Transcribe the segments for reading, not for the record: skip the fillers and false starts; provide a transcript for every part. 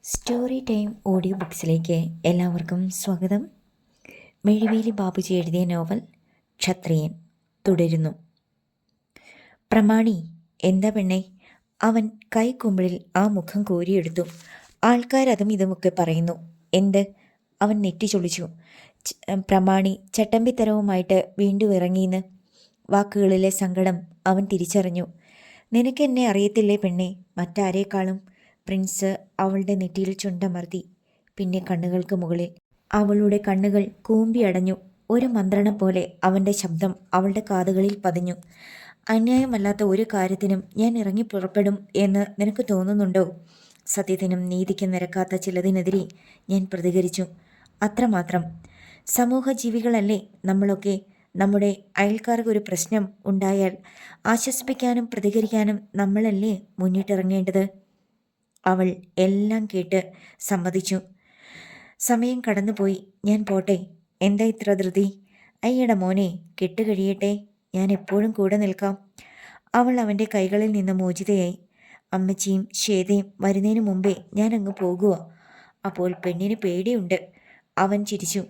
Story time audio ബുക്സിലേക്ക് എല്ലാവർക്കും സ്വാഗതം. മെഴിവേലി ബാബുജി എഴുതിയ നോവൽ ക്ഷത്രിയൻ തുടരുന്നു. പ്രമാണി, എന്താ പെണ്ണെ? അവൻ കൈക്കുമ്പിളിൽ ആ മുഖം കോരിയെടുത്തു. ആൾക്കാരതും ഇതുമൊക്കെ പറയുന്നു. എന്ത്? അവൻ നെറ്റി ചൊളിച്ചു. പ്രമാണി ചട്ടമ്പിത്തരവുമായിട്ട് വീണ്ടും ഇറങ്ങിയെന്ന്. വാക്കുകളിലെ സങ്കടം അവൻ തിരിച്ചറിഞ്ഞു. നിനക്കെന്നെ അറിയത്തില്ലേ പെണ്ണെ? മറ്റാരേക്കാളും. പ്രിൻസ് അവളുടെ നെറ്റിയിൽ ചുണ്ടമർത്തി. പിന്നെ കണ്ണുകൾക്ക് മുകളിൽ. അവളുടെ കണ്ണുകൾ കൂമ്പിയടഞ്ഞു. ഒരു മന്ത്രണം പോലെ അവൻ്റെ ശബ്ദം അവളുടെ കാതുകളിൽ പതിഞ്ഞു. അന്യായമല്ലാത്ത ഒരു കാര്യത്തിനും ഞാൻ ഇറങ്ങി പുറപ്പെടും എന്ന് നിനക്ക് തോന്നുന്നുണ്ടോ? സത്യത്തിനും നീതിക്കും നിരക്കാത്ത ചിലതിനെതിരെ ഞാൻ പ്രതികരിച്ചു. അത്രമാത്രം. സമൂഹജീവികളല്ലേ നമ്മളൊക്കെ. നമ്മുടെ അയൽക്കാർക്ക് ഒരു പ്രശ്നം ഉണ്ടായാൽ ആശ്വസിപ്പിക്കാനും പ്രതികരിക്കാനും നമ്മളല്ലേ മുന്നിട്ടിറങ്ങേണ്ടത്? അവൾ എല്ലാം കേട്ട് സമ്മതിച്ചു. സമയം കടന്നുപോയി. ഞാൻ പോട്ടെ. എന്താ ഇത്ര ധൃതി? അയ്യട മോനെ, കെട്ടുകഴിയട്ടെ. ഞാൻ എപ്പോഴും കൂടെ നിൽക്കാം. അവൾ അവൻ്റെ കൈകളിൽ നിന്ന് മോചിതയായി. അമ്മച്ചിയും ശ്വേതയും വരുന്നതിന് മുമ്പേ ഞാൻ അങ്ങ് പോകുക. അപ്പോൾ പെണ്ണിന് പേടിയുണ്ട്. അവൻ ചിരിച്ചു.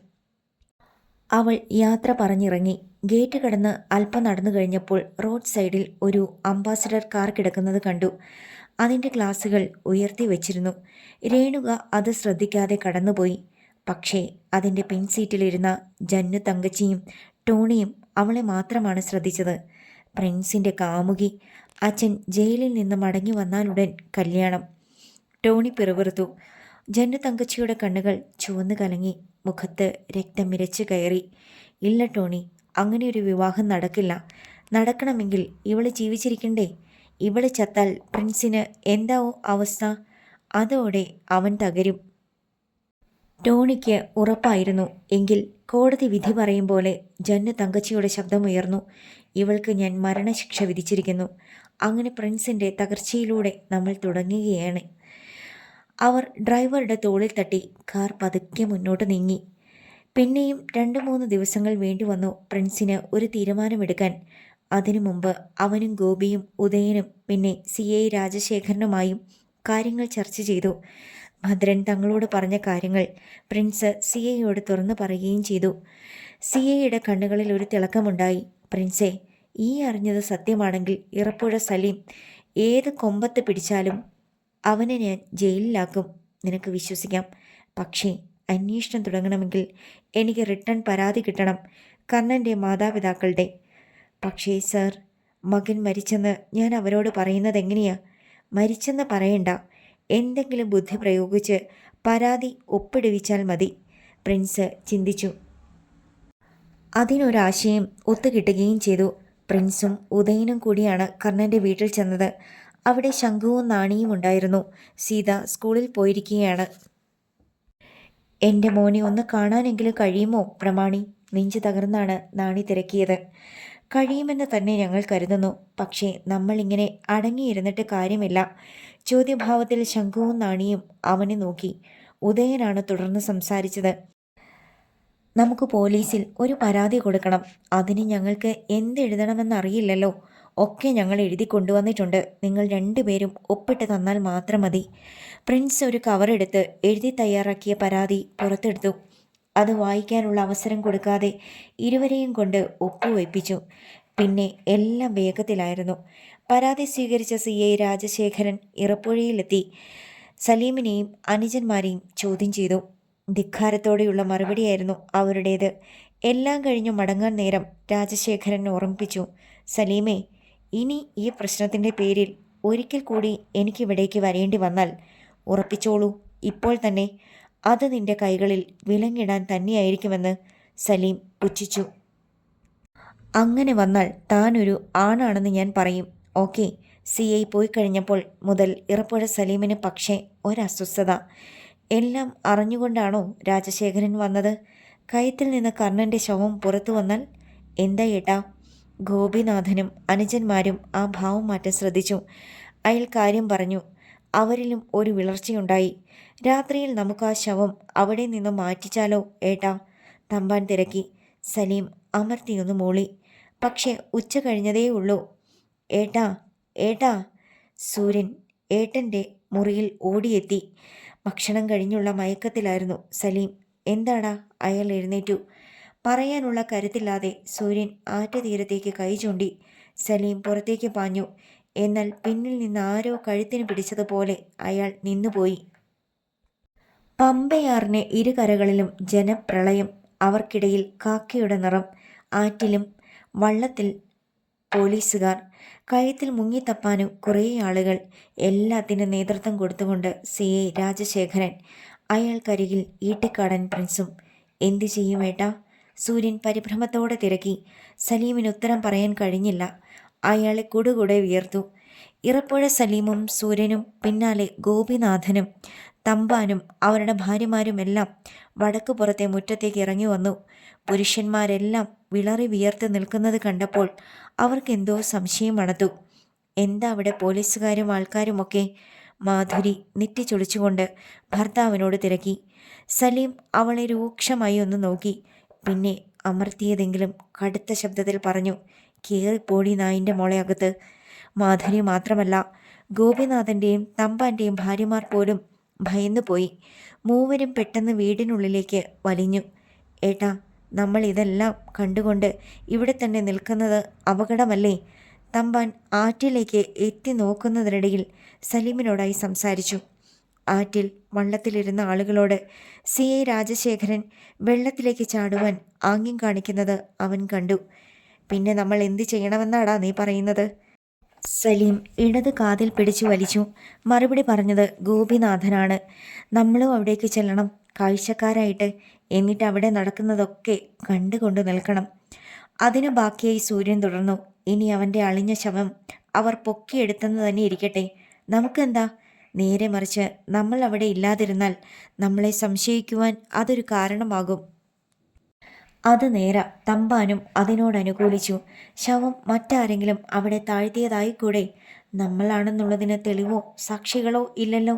അവൾ യാത്ര പറഞ്ഞിറങ്ങി. ഗേറ്റ് കടന്ന് അല്പം നടന്നു കഴിഞ്ഞപ്പോൾ റോഡ് സൈഡിൽ ഒരു അംബാസഡർ കാർ കിടക്കുന്നത് കണ്ടു. അതിൻ്റെ ഗ്ലാസുകൾ ഉയർത്തി വച്ചിരുന്നു. രേണുക അത് ശ്രദ്ധിക്കാതെ കടന്നുപോയി. പക്ഷേ അതിൻ്റെ പിൻസീറ്റിലിരുന്ന ജന്നു തങ്കച്ചിയും ടോണിയും അവളെ മാത്രമാണ് ശ്രദ്ധിച്ചത്. പ്രിൻസിൻ്റെ കാമുകി. അച്ഛൻ ജയിലിൽ നിന്ന് മടങ്ങി വന്നാലുടൻ കല്യാണം. ടോണി പിറുപിറുത്തു. ജന്നു തങ്കച്ചിയുടെ കണ്ണുകൾ ചുവന്നു കലങ്ങി. മുഖത്ത് രക്തം ഇരച്ചു കയറി. ഇല്ല ടോണി, അങ്ങനെയൊരു വിവാഹം നടക്കില്ല. നടക്കണമെങ്കിൽ ഇവള് ജീവിച്ചിരിക്കണ്ടേ? ഇവള് ചത്താൽ പ്രിൻസിന് എന്താവും അവസ്ഥ? അതോടെ അവൻ തകരും. ടോണിക്ക് ഉറപ്പായിരുന്നു. എങ്കിൽ കോടതി വിധി പറയും പോലെ ജന്നു തങ്കച്ചിയുടെ ശബ്ദമുയർന്നു. ഇവൾക്ക് ഞാൻ മരണശിക്ഷ വിധിച്ചിരിക്കുന്നു. അങ്ങനെ പ്രിൻസിൻ്റെ തകർച്ചയിലൂടെ നമ്മൾ തുടങ്ങുകയാണ്. അവർ ഡ്രൈവറുടെ തോളിൽ തട്ടി കാർ പതുക്കെ മുന്നോട്ട് നീങ്ങി. പിന്നെയും 2-3 ദിവസങ്ങൾ വേണ്ടി വന്നു പ്രിൻസിന് ഒരു തീരുമാനമെടുക്കാൻ. അതിനു മുമ്പ് അവനും ഗോപിയും ഉദയനും പിന്നെ CI രാജശേഖരനുമായും കാര്യങ്ങൾ ചർച്ച ചെയ്തു. ഭദ്രൻ തങ്ങളോട് പറഞ്ഞ കാര്യങ്ങൾ പ്രിൻസ് CIയോട് തുറന്നു പറയുകയും ചെയ്തു. CIയുടെ കണ്ണുകളിൽ ഒരു തിളക്കമുണ്ടായി. പ്രിൻസേ, ഈ അറിഞ്ഞത് സത്യമാണെങ്കിൽ ഇറപ്പുഴ സലീം ഏത് കൊമ്പത്ത് പിടിച്ചാലും അവനെ ഞാൻ ജയിലിലാക്കും. നിനക്ക് വിശ്വസിക്കാം. പക്ഷേ അന്വേഷണം തുടങ്ങണമെങ്കിൽ എനിക്ക് റിട്ടേൺ പരാതി കിട്ടണം, കർണൻ്റെ മാതാപിതാക്കളുടെ. പക്ഷേ സർ, മകൻ മരിച്ചെന്ന് ഞാൻ അവരോട് പറയുന്നത് എങ്ങനെയാ? മരിച്ചെന്ന് പറയണ്ട, എന്തെങ്കിലും ബുദ്ധി പ്രയോഗിച്ച് പരാതി ഒപ്പിടുവിച്ചാൽ മതി. പ്രിൻസ് ചിന്തിച്ചു. അതിനൊരാശയം ഒത്തുകിട്ടുകയും ചെയ്തു. പ്രിൻസും ഉദയനും കൂടിയാണ് കർണൻ്റെ വീട്ടിൽ ചെന്നത്. അവിടെ ശംഖുവും നാണിയും ഉണ്ടായിരുന്നു. സീത സ്കൂളിൽ പോയിരിക്കുകയാണ്. എൻ്റെ മോനെ ഒന്ന് കാണാനെങ്കിലും കഴിയുമോ പ്രമാണി? നെഞ്ചു തകർന്നാണ് നാണി തിരക്കിയത്. കഴിയുമെന്ന് തന്നെ ഞങ്ങൾ കരുതുന്നു. പക്ഷേ നമ്മളിങ്ങനെ അടങ്ങിയിരുന്നിട്ട് കാര്യമില്ല. ചോദ്യഭാവത്തിൽ ശംഖുവും നാണിയും അവനെ നോക്കി. ഉദയനാണ് തുടർന്ന് സംസാരിച്ചത്. നമുക്ക് പോലീസിൽ ഒരു പരാതി കൊടുക്കണം. അതിന് ഞങ്ങൾക്ക് എന്തെഴുതണമെന്നറിയില്ലല്ലോ. ഒക്കെ ഞങ്ങൾ എഴുതി കൊണ്ടുവന്നിട്ടുണ്ട്. നിങ്ങൾ 2 പേരും ഒപ്പിട്ട് തന്നാൽ മാത്രം മതി. പ്രിൻസ് ഒരു കവറെടുത്ത് എഴുതി തയ്യാറാക്കിയ പരാതി പുറത്തെടുത്തു. അത് വായിക്കാനുള്ള അവസരം കൊടുക്കാതെ ഇരുവരെയും കൊണ്ട് ഒപ്പുവയ്പ്പിച്ചു. പിന്നെ എല്ലാം വേഗത്തിലായിരുന്നു. പരാതി സ്വീകരിച്ച CI രാജശേഖരൻ ഇറപ്പുഴയിലെത്തി സലീമിനെയും അനുജന്മാരെയും ചോദ്യം ചെയ്തു. ധിക്കാരത്തോടെയുള്ള മറുപടിയായിരുന്നു അവരുടേത്. എല്ലാം കഴിഞ്ഞു മടങ്ങാൻ നേരം രാജശേഖരൻ ഓർമ്മിപ്പിച്ചു. സലീമേ, ഇനി ഈ പ്രശ്നത്തിൻ്റെ പേരിൽ ഒരിക്കൽ കൂടി എനിക്കിവിടേക്ക് വരേണ്ടി വന്നാൽ ഉറപ്പിച്ചോളൂ, ഇപ്പോൾ തന്നെ അത് നിന്റെ കൈകളിൽ വിലങ്ങിടാൻ തന്നെയായിരിക്കുമെന്ന് സലീം പുച്ഛിച്ചു. അങ്ങനെ വന്നാൽ താനൊരു ആണാണെന്ന് ഞാൻ പറയും. ഓക്കെ. CI പോയി കഴിഞ്ഞപ്പോൾ മുതൽ ഇറപ്പുഴ സലീമിന് പക്ഷേ ഒരസ്വസ്ഥത. എല്ലാം അറിഞ്ഞുകൊണ്ടാണോ രാജശേഖരൻ വന്നത്? കയത്തിൽ നിന്ന് കർണൻ്റെ ശവം പുറത്തു വന്നാൽ എന്താ ഏട്ടാ? ഗോപിനാഥനും അനുജന്മാരും ആ ഭാവം മാറ്റം ശ്രദ്ധിച്ചു. അയാൾ കാര്യം പറഞ്ഞു. അവരിലും ഒരു വിളർച്ചയുണ്ടായി. രാത്രിയിൽ നമുക്ക് ആ ശവം അവിടെ നിന്ന് മാറ്റിച്ചാലോ ഏട്ടാ? തമ്പാൻ തിരക്കി. സലീം അമർത്തിയൊന്ന് മൂളി. പക്ഷേ ഉച്ച കഴിഞ്ഞതേ ഉള്ളൂ. ഏട്ടാ, ഏട്ടാ! സൂര്യൻ ഏട്ടൻ്റെ മുറിയിൽ ഓടിയെത്തി. ഭക്ഷണം കഴിഞ്ഞുള്ള മയക്കത്തിലായിരുന്നു സലീം. എന്താടാ? അയാൾ എഴുന്നേറ്റു. പറയാനുള്ള കരുത്തില്ലാതെ സൂര്യൻ ആറ്റുതീരത്തേക്ക് കൈ ചൂണ്ടി. സലീം പുറത്തേക്ക് പാഞ്ഞു. എന്നാൽ പിന്നിൽ നിന്ന് ആരോ കഴുത്തിന് പിടിച്ചതുപോലെ അയാൾ നിന്നുപോയി. പമ്പയാറിന് ഇരുകരകളിലും ജനപ്രളയം. അവർക്കിടയിൽ കാക്കയുടെ നിറം. ആറ്റിലും വള്ളത്തിൽ പോലീസുകാർ. കയത്തിൽ മുങ്ങിത്തപ്പാനും കുറേ ആളുകൾ. എല്ലാത്തിനും നേതൃത്വം കൊടുത്തുകൊണ്ട് CI രാജശേഖരൻ. അയാൾക്കരികിൽ ഈട്ടിക്കാടൻ പ്രിൻസും. എന്തു ചെയ്യുമേട്ടാ? സൂര്യൻ പരിഭ്രമത്തോടെ തിരക്കി. സലീമിന് ഉത്തരം പറയാൻ കഴിഞ്ഞില്ല. അയാളെ കുടുകുടെ വിയർത്തു. ഇറപ്പുഴ സലീമും സൂര്യനും പിന്നാലെ ഗോപിനാഥനും തമ്പാനും അവരുടെ ഭാര്യമാരുമെല്ലാം വടക്കുപുറത്തെ മുറ്റത്തേക്ക് ഇറങ്ങി വന്നു. പുരുഷന്മാരെല്ലാം വിളറി വിയർത്ത് നിൽക്കുന്നത് കണ്ടപ്പോൾ അവർക്കെന്തോ സംശയം അണത്തു. എന്താ അവിടെ പോലീസുകാരും ആൾക്കാരുമൊക്കെ? മാധുരി നെറ്റി ചൊളിച്ചുകൊണ്ട് ഭർത്താവിനോട് തിരക്കി. സലീം അവളെ രൂക്ഷമായി ഒന്ന് നോക്കി. പിന്നെ അമർത്തിയതെങ്കിലും കടുത്ത ശബ്ദത്തിൽ പറഞ്ഞു, കേറിപ്പോടി നായിൻ്റെ മോളെ അകത്ത്. മാധുരി മാത്രമല്ല, ഗോപിനാഥൻ്റെയും തമ്പാൻ്റെയും ഭാര്യമാർ പോലും ഭയന്നുപോയി. മൂവരും പെട്ടെന്ന് വീടിനുള്ളിലേക്ക് വലിഞ്ഞു. ഏട്ടാ, നമ്മൾ ഇതെല്ലാം കണ്ടുകൊണ്ട് ഇവിടെ തന്നെ നിൽക്കുന്നത് അപകടമല്ലേ? തമ്പാൻ ആറ്റിലേക്ക് എത്തി നോക്കുന്നതിനിടയിൽ സലീമിനോടായി സംസാരിച്ചു. ആറ്റിൽ വള്ളത്തിലിരുന്ന ആളുകളോട് CI രാജശേഖരൻ വെള്ളത്തിലേക്ക് ചാടുവാൻ ആംഗ്യം കാണിക്കുന്നത് അവൻ കണ്ടു. പിന്നെ നമ്മൾ എന്ത് ചെയ്യണമെന്നാടാ നീ പറയുന്നത്? സലീം ഇടത് കാതിൽ പിടിച്ചു വലിച്ചു. മറുപടി പറഞ്ഞത് ഗോപിനാഥനാണ്. നമ്മളും അവിടേക്ക് ചെല്ലണം, കാഴ്ചക്കാരായിട്ട്. എന്നിട്ട് അവിടെ നടക്കുന്നതൊക്കെ കണ്ടുകൊണ്ട് നിൽക്കണം. അതിനു ബാക്കിയായി സൂര്യൻ തുടർന്നു. ഇനി അവൻ്റെ അളിഞ്ഞ ശവം അവർ പൊക്കിയെടുത്തെന്ന് തന്നെ ഇരിക്കട്ടെ, നമുക്കെന്താ? നേരെ മറിച്ച് നമ്മൾ അവിടെ ഇല്ലാതിരുന്നാൽ നമ്മളെ സംശയിക്കുവാൻ അതൊരു കാരണമാകും. അത് നേരാ. തമ്പാനും അതിനോടനുകൂലിച്ചു. ശവം മറ്റാരെങ്കിലും അവിടെ താഴ്ത്തിയതായിക്കൂടെ? നമ്മളാണെന്നുള്ളതിന് തെളിവോ സാക്ഷികളോ ഇല്ലല്ലോ.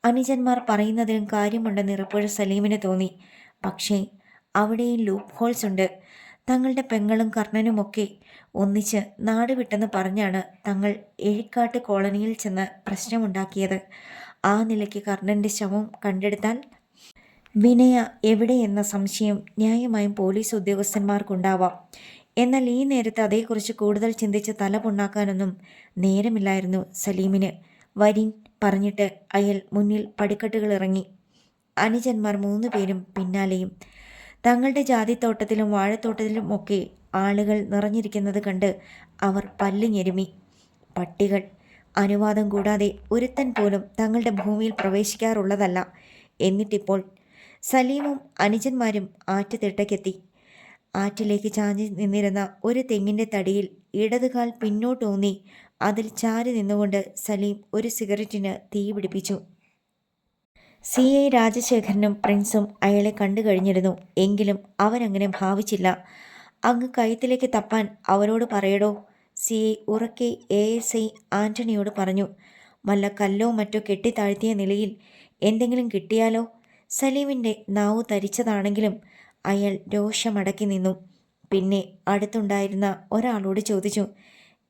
അനുജന്മാർ പറയുന്നതിലും കാര്യമുണ്ടെന്ന് ഇറപ്പുഴ സലീമിന് തോന്നി. പക്ഷേ അവിടെയും ലൂപ്പ് ഹോൾസ് ഉണ്ട്. തങ്ങളുടെ പെങ്ങളും കർണനുമൊക്കെ ഒന്നിച്ച് നാട് വിട്ടെന്ന് പറഞ്ഞാണ് തങ്ങൾ എഴിക്കാട്ട് കോളനിയിൽ ചെന്ന് പ്രശ്നമുണ്ടാക്കിയത്. ആ നിലയ്ക്ക് കർണൻ്റെ ശവം കണ്ടെടുത്താൽ വിനയ എവിടെയെന്ന സംശയം ന്യായമായും പോലീസ് ഉദ്യോഗസ്ഥന്മാർക്കുണ്ടാവാം. എന്നാൽ ഈ നേരത്ത് അതേക്കുറിച്ച് കൂടുതൽ ചിന്തിച്ച് തല പുണ്ണാക്കാനൊന്നും നേരമില്ലായിരുന്നു സലീമിന്. വരീൻ പറഞ്ഞിട്ട് അയാൾ മുന്നിൽ പടിക്കെട്ടുകൾ ഇറങ്ങി. അനുജന്മാർ 3 പേരും പിന്നാലെയും. തങ്ങളുടെ ജാതിത്തോട്ടത്തിലും വാഴത്തോട്ടത്തിലും ഒക്കെ ആളുകൾ നിറഞ്ഞിരിക്കുന്നത് കണ്ട് അവർ പല്ല് ഞെരുമി. പട്ടികൾ. അനുവാദം കൂടാതെ ഒരുത്തൻ പോലും തങ്ങളുടെ ഭൂമിയിൽ പ്രവേശിക്കാറുള്ളതല്ല. എന്നിട്ടിപ്പോൾ സലീമും അനുജന്മാരും ആറ്റുതിട്ടയ്ക്കെത്തി. ആറ്റിലേക്ക് ചാഞ്ഞു നിന്നിരുന്ന ഒരു തെങ്ങിൻ്റെ തടിയിൽ ഇടതുകാൽ പിന്നോട്ടൂന്നി അതിൽ ചാരി നിന്നുകൊണ്ട് സലീം ഒരു സിഗരറ്റിന് തീ പിടിപ്പിച്ചു. CI രാജശേഖരനും പ്രിൻസും അയാളെ കണ്ടു കഴിഞ്ഞിരുന്നു. എങ്കിലും അവരങ്ങനെ ഭാവിച്ചില്ല. അങ്ങ് കയത്തിലേക്ക് തപ്പാൻ അവരോട് പറയടോ, CI ഉറക്കെ ASI ആൻ്റണിയോട് പറഞ്ഞു. വല്ല കല്ലോ മറ്റോ കെട്ടിത്താഴ്ത്തിയ നിലയിൽ എന്തെങ്കിലും കിട്ടിയാലോ? സലീമിൻ്റെ നാവു തരിച്ചതാണെങ്കിലും അയാൾ രോഷമടക്കി നിന്നു. പിന്നെ അടുത്തുണ്ടായിരുന്ന ഒരാളോട് ചോദിച്ചു,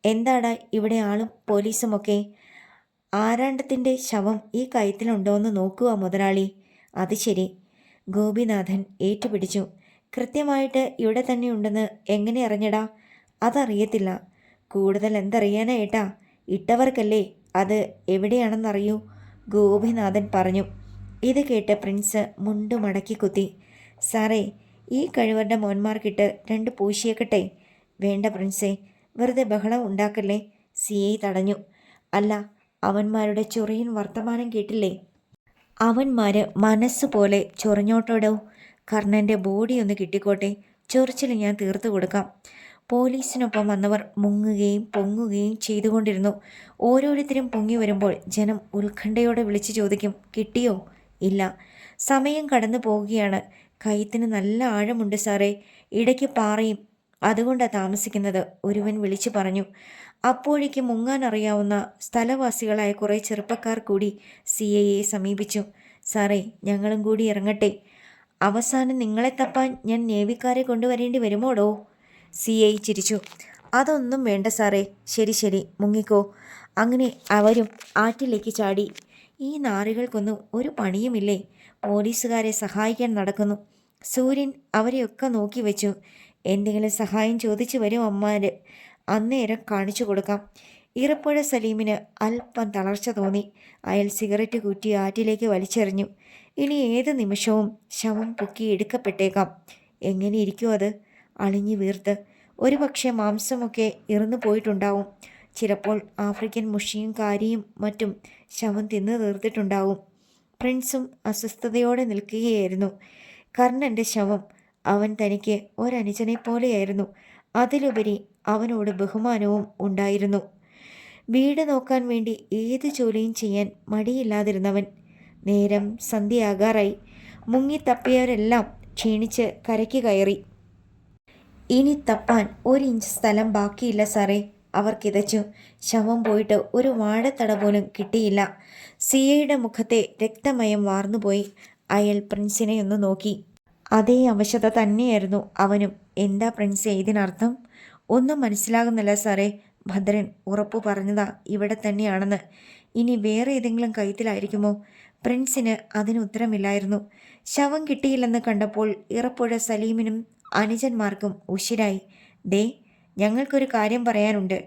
എന്താടാ ഇവിടെ ആളും പോലീസുമൊക്കെ? ആരാണ്ടത്തിൻ്റെ ശവം ഈ കയത്തിലുണ്ടോയെന്ന് നോക്കുക മുതലാളി. അത് ശരി. ഗോപിനാഥൻ ഏറ്റുപിടിച്ചു. കൃത്യമായിട്ട് ഇവിടെ തന്നെ ഉണ്ടെന്ന് എങ്ങനെ അറിഞ്ഞടാ? അതറിയത്തില്ല. കൂടുതൽ എന്തറിയാനാ ഏട്ടാ? ഇട്ടവർക്കല്ലേ അത് എവിടെയാണെന്നറിയൂ, ഗോപിനാഥൻ പറഞ്ഞു. ഇത് കേട്ട് പ്രിൻസ് മുണ്ടു മടക്കി കുത്തി. സാറേ, ഈ കഴിവരുടെ മോന്മാർക്കിട്ട് 2 പൂശിയേക്കട്ടെ. വേണ്ട പ്രിൻസേ, വെറുതെ ബഹളം ഉണ്ടാക്കല്ലേ, CI തടഞ്ഞു. അല്ല, അവന്മാരുടെ ചൊറിയൻ വർത്തമാനം കേട്ടില്ലേ? അവന്മാർ മനസ്സുപോലെ ചൊറിഞ്ഞോട്ടോടോ. കർണൻ്റെ ബോഡി ഒന്ന് കിട്ടിക്കോട്ടെ, ചൊറിച്ചിൽ ഞാൻ തീർത്തു കൊടുക്കാം. പോലീസിനൊപ്പം വന്നവർ മുങ്ങുകയും പൊങ്ങുകയും ചെയ്തുകൊണ്ടിരുന്നു. ഓരോരുത്തരും പൊങ്ങി വരുമ്പോൾ ജനം ഉത്കണ്ഠയോടെ വിളിച്ചു ചോദിക്കും, കിട്ടിയോ? ഇല്ല. സമയം കടന്നു പോവുകയാണ്. കയത്തിന് നല്ല ആഴമുണ്ട് സാറേ, ഇടയ്ക്ക് പാറയും, അതുകൊണ്ടാണ് താമസിക്കുന്നത്, ഒരുവൻ വിളിച്ചു പറഞ്ഞു. അപ്പോഴേക്ക് മുങ്ങാൻ അറിയാവുന്ന സ്ഥലവാസികളായ കുറേ ചെറുപ്പക്കാർ കൂടി CIയെ സമീപിച്ചു. സാറേ, ഞങ്ങളും കൂടി ഇറങ്ങട്ടെ? അവസാനം നിങ്ങളെ തപ്പാൻ ഞാൻ നേവിക്കാരെ കൊണ്ടുവരേണ്ടി വരുമോടോ? CI ചിരിച്ചു. അതൊന്നും വേണ്ട സാറേ, ശരി ശരി, മുങ്ങിക്കോ. അങ്ങനെ അവരും ആറ്റിലേക്ക് ചാടി. ഈ നാറികൾക്കൊന്നും ഒരു പണിയുമില്ലേ? പോലീസുകാരെ സഹായിക്കാൻ നടക്കുന്നു. സൂര്യൻ അവരെയൊക്കെ നോക്കി വെച്ചു. എന്തെങ്കിലും സഹായം ചോദിച്ചു വരും അമ്മാര്, അന്നേരം കാണിച്ചു കൊടുക്കാം. ഇറപ്പുഴ സലീമിന് അല്പം തളർച്ച തോന്നി. അയാൾ സിഗരറ്റ് കുറ്റി ആറ്റിലേക്ക് വലിച്ചെറിഞ്ഞു. ഇനി ഏത് നിമിഷവും ശവം പൊക്കി എടുക്കപ്പെട്ടേക്കാം. എങ്ങനെ ഇരിക്കും അത്? അളിഞ്ഞു വീർത്ത്. ഒരുപക്ഷെ മാംസമൊക്കെ ഇറന്നു പോയിട്ടുണ്ടാവും. ചിലപ്പോൾ ആഫ്രിക്കൻ മുഷിയും കാരിയും മറ്റും ശവം തിന്നു തീർത്തിട്ടുണ്ടാവും. പ്രിൻസും അസ്വസ്ഥതയോടെ നിൽക്കുകയായിരുന്നു. കർണൻ്റെ ശവം. അവൻ തനിക്ക് ഒരനുജനെ പോലെയായിരുന്നു. അതിലുപരി അവനോട് ബഹുമാനവും ഉണ്ടായിരുന്നു. വീട് നോക്കാൻ വേണ്ടി ഏത് ജോലിയും ചെയ്യാൻ മടിയില്ലാതിരുന്നവൻ. നേരം സന്ധ്യയാകാറായി. മുങ്ങിത്തപ്പിയവരെല്ലാം ക്ഷീണിച്ച് കരയ്ക്ക് കയറി. ഇനി തപ്പാൻ 1 ഇഞ്ച് സ്ഥലം ബാക്കിയില്ല സാറേ, അവർ കിതച്ചു. ശവം പോയിട്ട് ഒരു വാഴത്തട പോലും കിട്ടിയില്ല. സിയയുടെ മുഖത്തെ രക്തമയം വാർന്നുപോയി. അയാൾ പ്രിൻസിനെ ഒന്ന് നോക്കി. അതേ അവശത തന്നെയായിരുന്നു അവനും. എന്താ പ്രിൻസേ ഇതിനർത്ഥം? ഒന്നും മനസ്സിലാകുന്നില്ല സാറേ. ഭദ്രൻ ഉറപ്പു പറഞ്ഞതാ ഇവിടെ തന്നെയാണെന്ന്. ഇനി വേറെ ഏതെങ്കിലും കയത്തിലായിരിക്കുമോ? പ്രിൻസിന് അതിന് ഉത്തരമില്ലായിരുന്നു. ശവം കിട്ടിയില്ലെന്ന് കണ്ടപ്പോൾ ഇറപ്പുഴ സലീമിനും അനുജന്മാർക്കും ഉശിരായി. ദേ, ഞങ്ങൾക്കൊരു കാര്യം പറയാനുണ്ട്.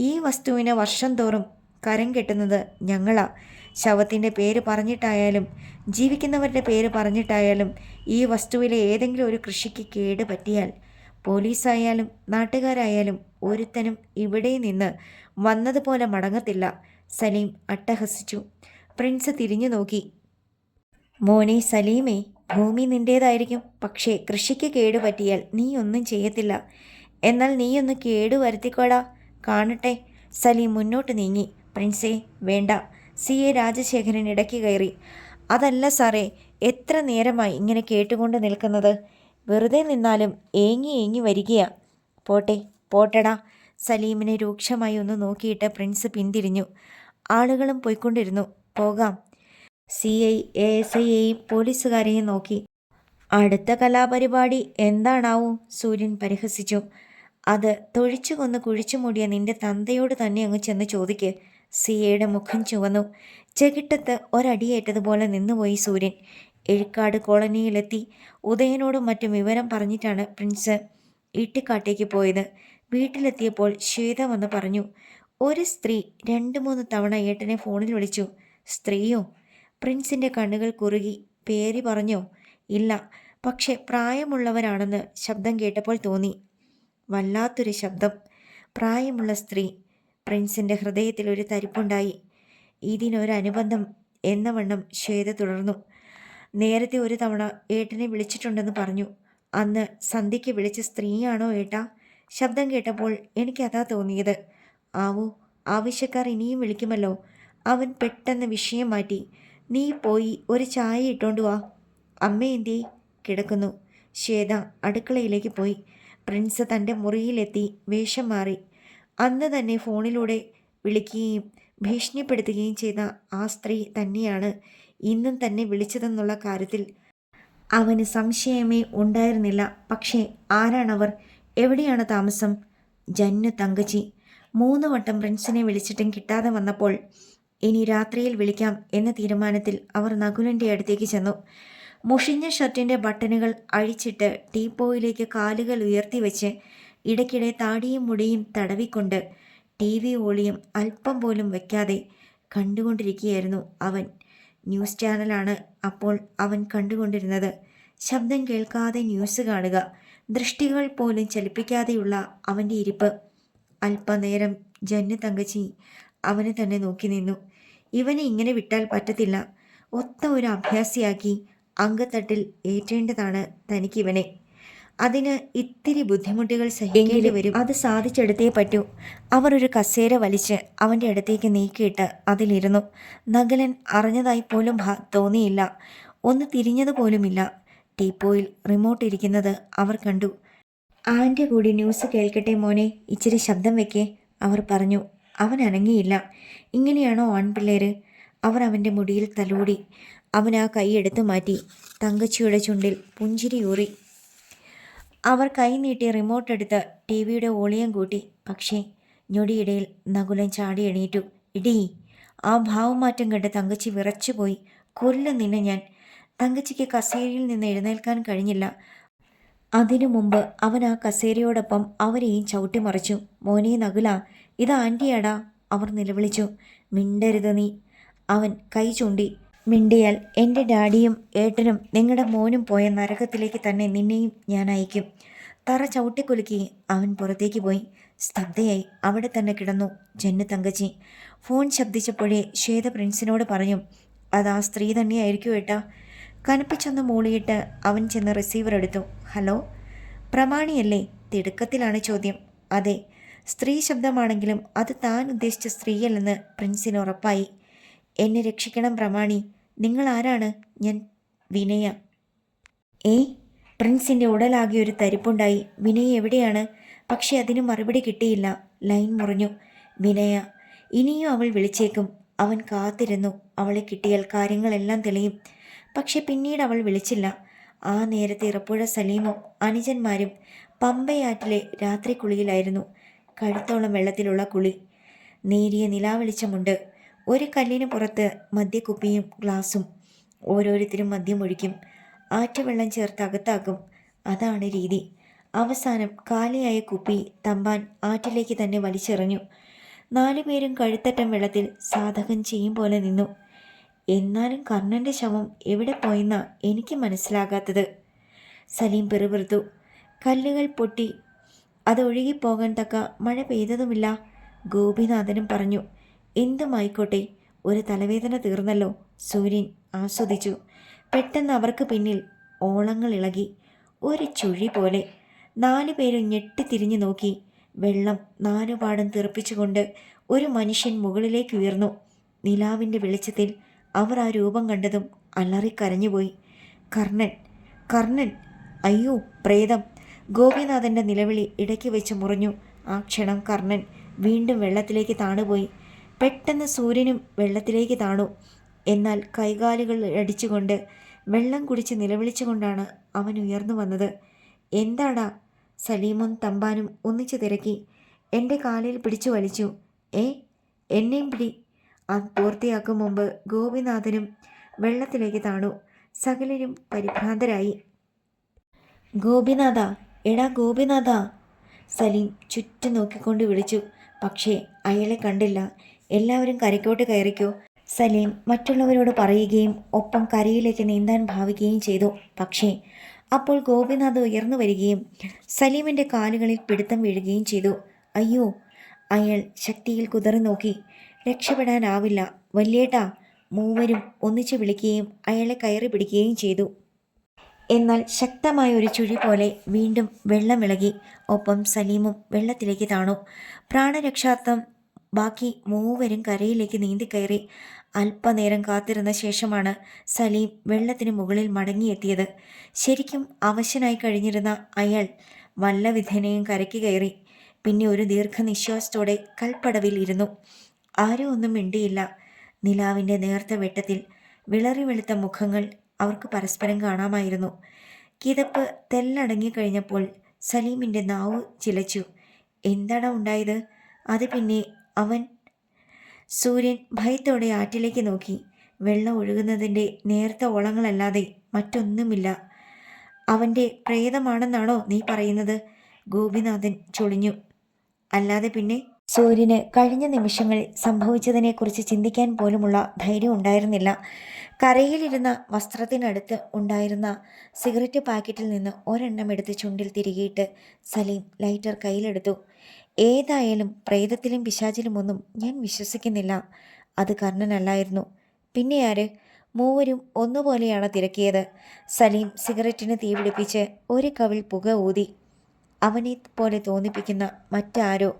ഈ വസ്തുവിന് വർഷം തോറും കരം കെട്ടുന്നത് ഞങ്ങളാ. ശവത്തിൻ്റെ പേര് പറഞ്ഞിട്ടായാലും ജീവിക്കുന്നവരുടെ പേര് പറഞ്ഞിട്ടായാലും ഈ വസ്തുവിലെ ഏതെങ്കിലും ഒരു കൃഷിക്ക് കേട് പറ്റിയാൽ പോലീസായാലും നാട്ടുകാരായാലും ഒരുത്തനും ഇവിടെ നിന്ന് വന്നതുപോലെ മടങ്ങത്തില്ല. സലീം അട്ടഹസിച്ചു. പ്രിൻസ് തിരിഞ്ഞു നോക്കി. മോനെ സലീമേ, ഭൂമി നിൻ്റേതായിരിക്കും. പക്ഷേ കൃഷിക്ക് കേടുപറ്റിയാൽ നീ ഒന്നും ചെയ്യത്തില്ല. എന്നാൽ നീയൊന്ന് കേടുവരുത്തിക്കോടാ, കാണട്ടെ. സലീം മുന്നോട്ട് നീങ്ങി. പ്രിൻസേ വേണ്ട. CA രാജശേഖരൻ ഇടയ്ക്ക് കയറി. അതല്ല സാറേ, എത്ര നേരമായി ഇങ്ങനെ കേട്ടുകൊണ്ട് നിൽക്കുന്നത്? വെറുതെ നിന്നാലും ഏങ്ങി ഏങ്ങി വരികയാ. പോട്ടെ പോട്ടടാ. സലീമിനെ രൂക്ഷമായി ഒന്ന് നോക്കിയിട്ട് പ്രിൻസ് പിന്തിരിഞ്ഞു. ആളുകളും പോയിക്കൊണ്ടിരുന്നു. പോകാം. CI ASIയെയും പോലീസുകാരെയും നോക്കി. അടുത്ത കലാപരിപാടി എന്താണാവും? സൂര്യൻ പരിഹസിച്ചു. അത് തൊഴിച്ചു കൊന്ന് കുഴിച്ചു മൂടിയ നിന്റെ തന്തയോട് തന്നെ അങ്ങ് ചെന്ന് ചോദിക്ക്. സിയയുടെ മുഖം ചുവന്നു. ചെകിട്ടത്ത് ഒരടിയേറ്റതുപോലെ നിന്നുപോയി സൂര്യൻ. എഴിക്കാട് കോളനിയിലെത്തി ഉദയനോടും മറ്റും വിവരം പറഞ്ഞിട്ടാണ് പ്രിൻസ് ഇട്ടിക്കാട്ടേക്ക് പോയത്. വീട്ടിലെത്തിയപ്പോൾ ശ്വേത വന്ന് പറഞ്ഞു, ഒരു സ്ത്രീ 2-3 തവണ ഏട്ടനെ ഫോണിൽ വിളിച്ചു. സ്ത്രീയോ? പ്രിൻസിൻ്റെ കണ്ണുകൾ കുറുകി. പേര് പറഞ്ഞോ? ഇല്ല, പക്ഷെ പ്രായമുള്ളവരാണെന്ന് ശബ്ദം കേട്ടപ്പോൾ തോന്നി. വല്ലാത്തൊരു ശബ്ദം. പ്രായമുള്ള സ്ത്രീ. പ്രിൻസിൻ്റെ ഹൃദയത്തിൽ ഒരു തരിപ്പുണ്ടായി. ഇതിനൊരനുബന്ധം എന്ന വണ്ണം ശ്വേത തുടർന്നു. നേരത്തെ ഒരു തവണ ഏട്ടനെ വിളിച്ചിട്ടുണ്ടെന്ന് പറഞ്ഞു. അന്ന് സന്ധ്യയ്ക്ക് വിളിച്ച സ്ത്രീയാണോ ഏട്ടാ? ശബ്ദം കേട്ടപ്പോൾ എനിക്കതാ തോന്നിയത്. ആവോ, ആവശ്യക്കാർ ഇനിയും വിളിക്കുമല്ലോ. അവൻ പെട്ടെന്ന് വിഷയം മാറ്റി. നീ പോയി ഒരു ചായ ഇട്ടോണ്ട് വാ. അമ്മ എന്തേ? കിടക്കുന്നു. ശ്വേത അടുക്കളയിലേക്ക് പോയി. പ്രിൻസ് തൻ്റെ മുറിയിലെത്തി വേഷം മാറി. അന്ന് തന്നെ ഫോണിലൂടെ വിളിക്കുകയും ഭീഷണിപ്പെടുത്തുകയും ചെയ്ത ആ സ്ത്രീ തന്നെയാണ് ഇന്നും തന്നെ വിളിച്ചതെന്നുള്ള കാര്യത്തിൽ അവന് സംശയമേ ഉണ്ടായിരുന്നില്ല. പക്ഷേ ആരാണവർ? എവിടെയാണ് താമസം? ജന്നു തങ്കച്ചി. 3 വട്ടം പ്രിൻസിനെ വിളിച്ചിട്ടും കിട്ടാതെ വന്നപ്പോൾ ഇനി രാത്രിയിൽ വിളിക്കാം എന്ന തീരുമാനത്തിൽ അവർ നകുലൻ്റെ അടുത്തേക്ക് ചെന്നു. മുഷിഞ്ഞ ഷർട്ടിൻ്റെ ബട്ടണുകൾ അഴിച്ചിട്ട് ടീപ്പോയിലേക്ക് കാലുകൾ ഉയർത്തി വെച്ച് ഇടയ്ക്കിടെ താടിയും മുടിയും തടവിക്കൊണ്ട് TV വോളിയം അല്പം പോലും വയ്ക്കാതെ കണ്ടുകൊണ്ടിരിക്കുകയായിരുന്നു അവൻ. ന്യൂസ് ചാനലാണ് അപ്പോൾ അവൻ കണ്ടുകൊണ്ടിരുന്നത്. ശബ്ദം കേൾക്കാതെ ന്യൂസ് കാണുക, ദൃഷ്ടികൾ പോലും ചലിപ്പിക്കാതെയുള്ള അവൻ്റെ ഇരിപ്പ്. അല്പനേരം ജന്നു തങ്കച്ചി അവനെ തന്നെ നോക്കി നിന്നു. ഇവനെ ഇങ്ങനെ വിട്ടാൽ പറ്റത്തില്ല. ഒത്ത ഒരു അഭ്യാസിയാക്കി അങ്കത്തട്ടിൽ ഏറ്റേണ്ടതാണ് തനിക്കിവനെ. അതിന് ഇത്തിരി ബുദ്ധിമുട്ടുകൾ സഹിക്കേണ്ടി വരും. അത് സാധിച്ചെടുത്തേ പറ്റൂ. അവർ ഒരു കസേര വലിച്ച് അവൻ്റെ അടുത്തേക്ക് നീക്കിയിട്ട് അതിലിരുന്നു. നഗലൻ അറിഞ്ഞതായി പോലും തോന്നിയില്ല. ഒന്ന് തിരിഞ്ഞതുപോലുമില്ല. ടീപ്പോയിൽ റിമോട്ട് ഇരിക്കുന്നത് അവർ കണ്ടു. ആൻ്റെ കൂടി ന്യൂസ് കേൾക്കട്ടെ മോനെ, ഇച്ചിരി ശബ്ദം വെക്കേ, അവർ പറഞ്ഞു. അവൻ അനങ്ങിയില്ല. ഇങ്ങനെയാണോ ആൺപിള്ളേര്? അവർ അവൻ്റെ മുടിയിൽ തലോടി. അവൻ ആ കൈ എടുത്തു മാറ്റി. തങ്കച്ചിയുടെ ചുണ്ടിൽ പുഞ്ചിരിയൂറി. അവർ കൈ നീട്ടി റിമോട്ട് എടുത്ത് ടിവിയുടെ വോളിയം കൂട്ടി. പക്ഷേ ഞൊടിയിടയിൽ നകുലൻ ചാടി എണീറ്റു. ഇടീ! ആ ഭാവമാറ്റം കണ്ട് തങ്കച്ചി വിറച്ചുപോയി. കൊല്ലും നിന്നെ ഞാൻ. തങ്കച്ചിക്ക് കസേരയിൽ നിന്ന് എഴുന്നേൽക്കാൻ കഴിഞ്ഞില്ല. അതിനു മുമ്പ് അവൻ ആ കസേരയോടൊപ്പം അവരെയും ചവിട്ടിമറിച്ചു. മോനെ നകുല, ഇത് ആൻറ്റിയാടാ, അവർ നിലവിളിച്ചു. മിണ്ടരുത് നീ, അവൻ കൈ ചൂണ്ടി. മിണ്ടിയാൽ എൻ്റെ ഡാഡിയും ഏട്ടനും നിങ്ങളുടെ മോനും പോയ നരകത്തിലേക്ക് തന്നെ നിന്നെയും ഞാൻ അയക്കും. തറ ചവിട്ടിക്കുലുക്കി അവൻ പുറത്തേക്ക് പോയി. സ്തബ്ധയായി അവിടെ തന്നെ കിടന്നു ജന്നു തങ്കച്ചി. ഫോൺ ശബ്ദിച്ചപ്പോഴേ ശ്വേത പ്രിൻസിനോട് പറഞ്ഞു, അത് ആ സ്ത്രീ തന്നെയായിരിക്കും ഏട്ടാ. കനപ്പിച്ചൊന്ന് മൂളിയിട്ട് അവൻ ചെന്ന് റിസീവർ എടുത്തു. ഹലോ, പ്രമാണിയല്ലേ? തിടുക്കത്തിലാണ് ചോദ്യം. അതെ. സ്ത്രീ ശബ്ദമാണെങ്കിലും അത് താൻ ഉദ്ദേശിച്ച സ്ത്രീയല്ലെന്ന് പ്രിൻസിന് ഉറപ്പായി. എന്നെ രക്ഷിക്കണം പ്രമാണി. നിങ്ങൾ ആരാണ്? ഞാൻ വിനയ. ഏ? പ്രിൻസിൻ്റെ ഉടലാകെ ഒരു തരിപ്പുണ്ടായി. വിനയ എവിടെയാണ്? പക്ഷെ അതിന് മറുപടി കിട്ടിയില്ല. ലൈൻ മുറിഞ്ഞു. വിനയ. ഇനിയും അവൾ വിളിച്ചേക്കും. അവൻ കാത്തിരുന്നു. അവളെ കിട്ടിയാൽ കാര്യങ്ങളെല്ലാം തെളിയും. പക്ഷെ പിന്നീട് അവൾ വിളിച്ചില്ല. ആ നേരത്തെ ഇറപ്പുഴ സലീമും അനുജന്മാരും പമ്പയാറ്റിലെ രാത്രി കുളിയിലായിരുന്നു. കഴുത്തോളം വെള്ളത്തിലുള്ള കുളി. നേരിയ നിലാവെളിച്ചമുണ്ട്. ഒരു കല്ലിന് പുറത്ത് മദ്യക്കുപ്പിയും ഗ്ലാസും. ഓരോരുത്തരും മദ്യമൊഴിക്കും. ആറ്റുവെള്ളം ചേർത്ത് അകത്താക്കും. അതാണ് രീതി. അവസാനം കാലിയായ കുപ്പി തമ്പാൻ ആറ്റിലേക്ക് തന്നെ വലിച്ചെറിഞ്ഞു. 4 പേരും കഴുത്തറ്റം വെള്ളത്തിൽ സാധകം ചെയ്യും പോലെ നിന്നു. എന്നാലും കർണൻ്റെ ശവം എവിടെ പോയെന്നാ എനിക്ക് മനസ്സിലാകാത്തത്. സലീം പിറുപിറുത്തു. കല്ലുകൾ പൊട്ടി അതൊഴുകിപ്പോകാൻ തക്ക മഴ പെയ്തതുമില്ല. ഗോപിനാഥനും പറഞ്ഞു. എന്തുമായിക്കോട്ടെ, ഒരു തലവേദന തീർന്നല്ലോ. സൂര്യൻ ആസ്വദിച്ചു. പെട്ടെന്ന് അവർക്ക് പിന്നിൽ ഓളങ്ങൾ ഇളകി. ഒരു ചുഴി പോലെ. 4 പേരും ഞെട്ടിത്തിരിഞ്ഞു നോക്കി. വെള്ളം നാലുപാടും തെറിപ്പിച്ചുകൊണ്ട് ഒരു മനുഷ്യൻ മുകളിലേക്ക് ഉയർന്നു. നിലാവിൻ്റെ വെളിച്ചത്തിൽ അവർ ആ രൂപം കണ്ടതും അലറിക്കരഞ്ഞുപോയി. കർണൻ, കർണൻ! അയ്യോ, പ്രേതം! ഗോപിനാഥൻ്റെ നിലവിളി ഇടയ്ക്ക് വെച്ച് മുറിഞ്ഞു. ആ ക്ഷണം കർണൻ വീണ്ടും വെള്ളത്തിലേക്ക് താണുപോയി. പെട്ടെന്ന് സൂര്യനും വെള്ളത്തിലേക്ക് താണു. എന്നാൽ കൈകാലുകൾ അടിച്ചുകൊണ്ട് വെള്ളം കുടിച്ച് നിലവിളിച്ചുകൊണ്ടാണ് അവൻ ഉയർന്നു വന്നത്. എന്താടാ? സലീമും തമ്പാനും ഒന്നിച്ചു തിരക്കി. എൻ്റെ കാലിൽ പിടിച്ചു വലിച്ചു. ഏ? എന്നെയും പിടി. അത് പൂർത്തിയാക്കും മുമ്പ് ഗോപിനാഥനും വെള്ളത്തിലേക്ക് താണു. സകലരും പരിഭ്രാന്തരായി. ഗോപിനാഥ, എടാ ഗോപിനാഥ! സലീം ചുറ്റും നോക്കിക്കൊണ്ട് വിളിച്ചു. പക്ഷേ അയാളെ കണ്ടില്ല. എല്ലാവരും കരയ്ക്കോട്ട് കയറിക്കോ, സലീം മറ്റുള്ളവരോട് പറയുകയും ഒപ്പം കരയിലേക്ക് നീന്താൻ ഭാവിക്കുകയും ചെയ്തു. പക്ഷേ അപ്പോൾ ഗോപിനാഥ് ഉയർന്നു വരികയും സലീമിൻ്റെ കാലുകളിൽ പിടുത്തം വീഴുകയും ചെയ്തു. അയ്യോ! അയാൾ ശക്തിയിൽ കുതറി നോക്കി. രക്ഷപ്പെടാനാവില്ല. വല്യേട്ടാ! മൂവരും ഒന്നിച്ചു വിളിക്കുകയും അയാളെ കയറി പിടിക്കുകയും ചെയ്തു. എന്നാൽ ശക്തമായ ഒരു ചുഴി പോലെ വീണ്ടും വെള്ളമിളകി. ഒപ്പം സലീമും വെള്ളത്തിലേക്ക് താണു. പ്രാണരക്ഷാർത്ഥം ബാക്കി മൂവരും കരയിലേക്ക് നീന്തിക്കയറി. അല്പനേരം കാത്തിരുന്ന ശേഷമാണ് സലീം വെള്ളത്തിന് മുകളിൽ മടങ്ങിയെത്തിയത്. ശരിക്കും അവശനായി കഴിഞ്ഞിരുന്ന അയാൾ വല്ലവിധേനയും കരയ്ക്ക് കയറി. പിന്നെ ഒരു ദീർഘനിശ്വാസത്തോടെ കൽപ്പടവിൽ ഇരുന്നു. ആരും ഒന്നും മിണ്ടിയില്ല. നിലാവിൻ്റെ നേർത്ത വെട്ടത്തിൽ വിളറി വെളുത്ത മുഖങ്ങൾ അവർക്ക് പരസ്പരം കാണാമായിരുന്നു. കിതപ്പ് തെല്ലടങ്ങിക്കഴിഞ്ഞപ്പോൾ സലീമിൻ്റെ നാവ് ചിലച്ചു. എന്താടാ ഉണ്ടായത്? അത് പിന്നെ അവൻ. സൂര്യൻ ഭയത്തോടെ ആറ്റിലേക്ക് നോക്കി. വെള്ളം ഒഴുകുന്നതിൻ്റെ നേർത്ത ഓളങ്ങളല്ലാതെ മറ്റൊന്നുമില്ല. അവൻ്റെ പ്രേതമാണെന്നാണോ നീ പറയുന്നത്? ഗോപിനാഥൻ ചൊളിഞ്ഞു. അല്ലാതെ പിന്നെ? സൂര്യന് കഴിഞ്ഞ നിമിഷങ്ങൾ സംഭവിച്ചതിനെക്കുറിച്ച് ചിന്തിക്കാൻ പോലുമുള്ള ധൈര്യം ഉണ്ടായിരുന്നില്ല. കരയിലിരുന്ന വസ്ത്രത്തിനടുത്ത് ഉണ്ടായിരുന്ന സിഗരറ്റ് പാക്കറ്റിൽ നിന്ന് ഒരെണ്ണം എടുത്ത് ചുണ്ടിൽ തിരികെയിട്ട് സലീം ലൈറ്റർ കയ്യിലെടുത്തു. ഏതായാലും പ്രേതത്തിലും പിശാചിലുമൊന്നും ഞാൻ വിശ്വസിക്കുന്നില്ല. അത് കർണനല്ലായിരുന്നു. പിന്നെ ആര്? മൂവരും ഒന്നുപോലെയാണ് തിരക്കിയത്. സലീം സിഗരറ്റിന് തീപിടിപ്പിച്ച് ഒരു കവിൾ പുക ഊതി. അവനെ പോലെ തോന്നിപ്പിക്കുന്ന മറ്റാരോ.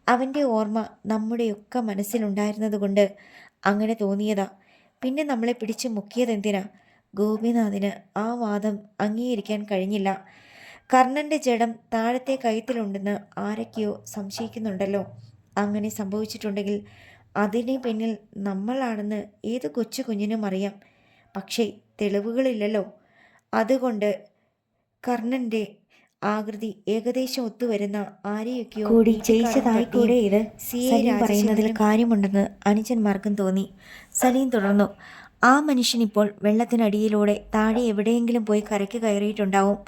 അവൻ്റെ ഓർമ്മ നമ്മുടെയൊക്കെ മനസ്സിലുണ്ടായിരുന്നതുകൊണ്ട് അങ്ങനെ തോന്നിയതാ. പിന്നെ നമ്മളെ പിടിച്ചു മുക്കിയതെന്തിനാ? ഗോപിനാഥിന് ആ വാദം അംഗീകരിക്കാൻ കഴിഞ്ഞില്ല. കർണൻ്റെ ജഡം താഴത്തെ കഴുത്തിലുണ്ടെന്ന് ആരൊക്കെയോ സംശയിക്കുന്നുണ്ടല്ലോ. അങ്ങനെ സംഭവിച്ചിട്ടുണ്ടെങ്കിൽ അതിന് പിന്നിൽ നമ്മളാണെന്ന് ഏത് കൊച്ചു കുഞ്ഞിനും അറിയാം. പക്ഷേ തെളിവുകളില്ലല്ലോ. അതുകൊണ്ട് കർണൻ്റെ ആകൃതി ഏകദേശം ഒത്തുവരുന്ന ആരെയൊക്കെയോ കൂടി ജയിച്ചതായി കൂടെ ഇത് സലീം പറയുന്നതിൽ കാര്യമുണ്ടെന്ന് അനുജന്മാർക്കും തോന്നി. സലീം തുടർന്നു, ആ മനുഷ്യൻ ഇപ്പോൾ വെള്ളത്തിനടിയിലൂടെ താഴെ എവിടെയെങ്കിലും പോയി കരയ്ക്ക് കയറിയിട്ടുണ്ടാവും.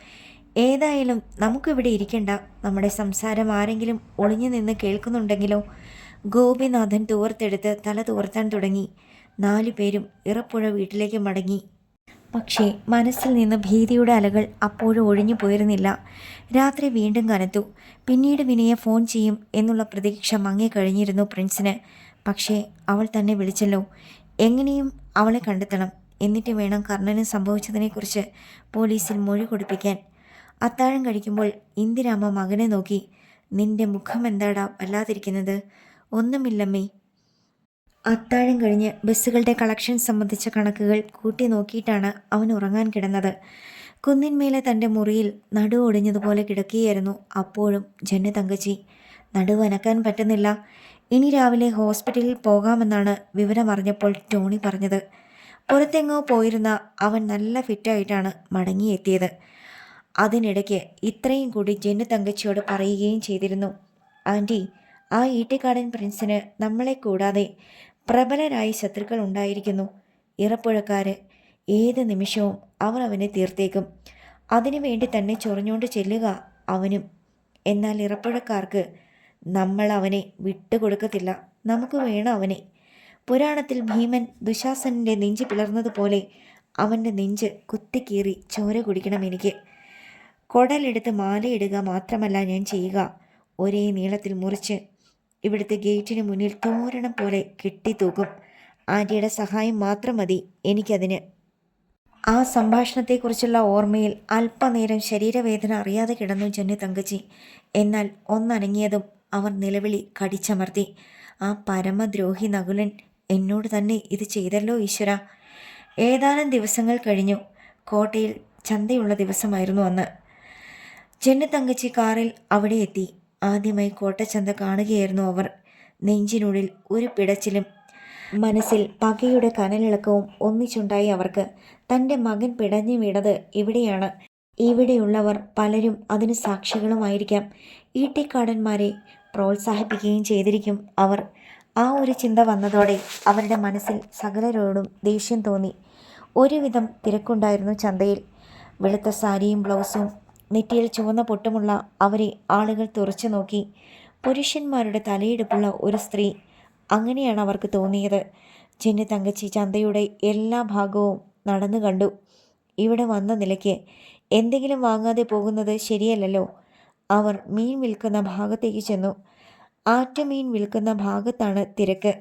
ഏതായാലും നമുക്കിവിടെ ഇരിക്കണ്ട. നമ്മുടെ സംസാരം ആരെങ്കിലും ഒളിഞ്ഞു നിന്ന് കേൾക്കുന്നുണ്ടെങ്കിലോ? ഗോപിനാഥൻ തുവർത്തെടുത്ത് തല തുവർത്താൻ തുടങ്ങി. 4 പേരും ഇറപ്പുഴ വീട്ടിലേക്ക് മടങ്ങി. പക്ഷേ മനസ്സിൽ നിന്ന് ഭീതിയുടെ അലകൾ അപ്പോഴും ഒഴിഞ്ഞു പോയിരുന്നില്ല. രാത്രി വീണ്ടും കനത്തു. പിന്നീട് വിനയെ ഫോൺ ചെയ്യും എന്നുള്ള പ്രതീക്ഷ മങ്ങിക്കഴിഞ്ഞിരുന്നു പ്രിൻസിന്. പക്ഷേ അവൾ തന്നെ വിളിച്ചല്ലോ. എങ്ങനെയും അവളെ കണ്ടെത്തണം. എന്നിട്ട് വേണം കർണന് സംഭവിച്ചതിനെക്കുറിച്ച് പോലീസിൽ മൊഴി കൊടുപ്പിക്കാൻ. അത്താഴം കഴിക്കുമ്പോൾ ഇന്ദിരാമ്മ മകനെ നോക്കി, നിന്റെ മുഖം എന്താടാ വല്ലാതിരിക്കുന്നത്? ഒന്നുമില്ലമ്മേ. അത്താഴം കഴിഞ്ഞ് ബസ്സുകളുടെ കളക്ഷൻ സംബന്ധിച്ച കണക്കുകൾ കൂട്ടി നോക്കിയിട്ടാണ് അവൻ ഉറങ്ങാൻ കിടന്നത്. കുന്നിന്മേലെ തൻ്റെ മുറിയിൽ നടു ഒടിഞ്ഞതുപോലെ കിടക്കുകയായിരുന്നു അപ്പോഴും ജന്നു തങ്കച്ചി. നടുവ് അനക്കാൻ പറ്റുന്നില്ല. ഇനി രാവിലെ ഹോസ്പിറ്റലിൽ പോകാമെന്നാണ് വിവരമറിഞ്ഞപ്പോൾ ടോണി പറഞ്ഞത്. പുറത്തെങ്ങോ പോയിരുന്ന അവൻ നല്ല ഫിറ്റായിട്ടാണ് മടങ്ങിയെത്തിയത്. അതിനിടയ്ക്ക് ഇത്രയും കൂടി ജന്നു തങ്കച്ചിയോട് പറയുകയും ചെയ്തിരുന്നു. ആൻറ്റി, ആ ഈട്ടിക്കാടൻ പ്രിൻസിന് നമ്മളെ കൂടാതെ പ്രബലരായ ശത്രുക്കൾ ഉണ്ടായിരിക്കുന്നു. ഇറപ്പുഴക്കാര്. ഏത് നിമിഷവും അവർ അവനെ തീർത്തേക്കും. അതിനുവേണ്ടി തന്നെ ചൊറിഞ്ഞുകൊണ്ട് ചെല്ലുക അവനും. എന്നാൽ ഇറപ്പുഴക്കാർക്ക് നമ്മൾ അവനെ വിട്ടുകൊടുക്കത്തില്ല. നമുക്ക് വേണം അവനെ. പുരാണത്തിൽ ഭീമൻ ദുശാസനൻ്റെ നെഞ്ച് പിളർന്നതുപോലെ അവൻ്റെ നെഞ്ച് കുത്തിക്കീറി ചോര കുടിക്കണം എനിക്ക്. കൊടലെടുത്ത് മാലയിടുക മാത്രമല്ല ഞാൻ ചെയ്യുക, ഒരേ നീളത്തിൽ മുറിച്ച് ഇവിടുത്തെ ഗേറ്റിന് മുന്നിൽ തോരണം പോലെ കെട്ടിത്തൂക്കും. ആൻറ്റിയുടെ സഹായം മാത്രം മതി എനിക്കതിന്. ആ സംഭാഷണത്തെക്കുറിച്ചുള്ള ഓർമ്മയിൽ അല്പനേരം ശരീരവേദന അറിയാതെ കിടന്നു ജന്നു തങ്കച്ചി. എന്നാൽ ഒന്നനങ്ങിയതും അവർ നിലവിളി കടിച്ചമർത്തി. ആ പരമദ്രോഹി നകുലൻ എന്നോട് തന്നെ ഇത് ചെയ്തല്ലോ ഈശ്വര. ഏതാനും ദിവസങ്ങൾ കഴിഞ്ഞു. കോട്ടയിൽ ചന്തയുള്ള ദിവസമായിരുന്നു അന്ന്. ജന്നു തങ്കച്ചി കാറിൽ അവിടെ എത്തി. ആദ്യമായി കോട്ടച്ചന്ത കാണുകയായിരുന്നു അവർ. നെഞ്ചിനുള്ളിൽ ഒരു പിടച്ചിലും മനസ്സിൽ പകയുടെ കനലിളക്കവും ഒന്നിച്ചുണ്ടായി അവർക്ക്. തൻ്റെ മകൻ പിടഞ്ഞു വീണത് ഇവിടെയാണ്. ഇവിടെയുള്ളവർ പലരും അതിന് സാക്ഷികളുമായിരിക്കാം. ഈട്ടിക്കാടന്മാരെ പ്രോത്സാഹിപ്പിക്കുകയും ചെയ്തിരിക്കും അവർ. ആ ഒരു ചിന്ത വന്നതോടെ അവരുടെ മനസ്സിൽ സകലരോടും ദേഷ്യം തോന്നി. ഒരുവിധം തിരക്കുണ്ടായിരുന്നു ചന്തയിൽ. വെളുത്ത സാരിയും ബ്ലൗസും നെറ്റിയിൽ ചുവന്ന പൊട്ടുമുള്ള അവരെ ആളുകൾ തുറച്ചു നോക്കി. പുരുഷന്മാരുടെ തലയെടുപ്പുള്ള ഒരു സ്ത്രീ. അങ്ങനെയാണ് അവർക്ക് തോന്നിയത്. ജന്നു തങ്കച്ചി ചന്തയുടെ എല്ലാ ഭാഗവും നടന്നു കണ്ടു. ഇവിടെ വന്ന നിലയ്ക്ക് എന്തെങ്കിലും വാങ്ങാതെ പോകുന്നത് ശരിയല്ലല്ലോ. അവർ മീൻ വിൽക്കുന്ന ഭാഗത്തേക്ക് ചെന്നു. ആറ്റുമീൻ വിൽക്കുന്ന ഭാഗത്താണ് തിരക്ക്.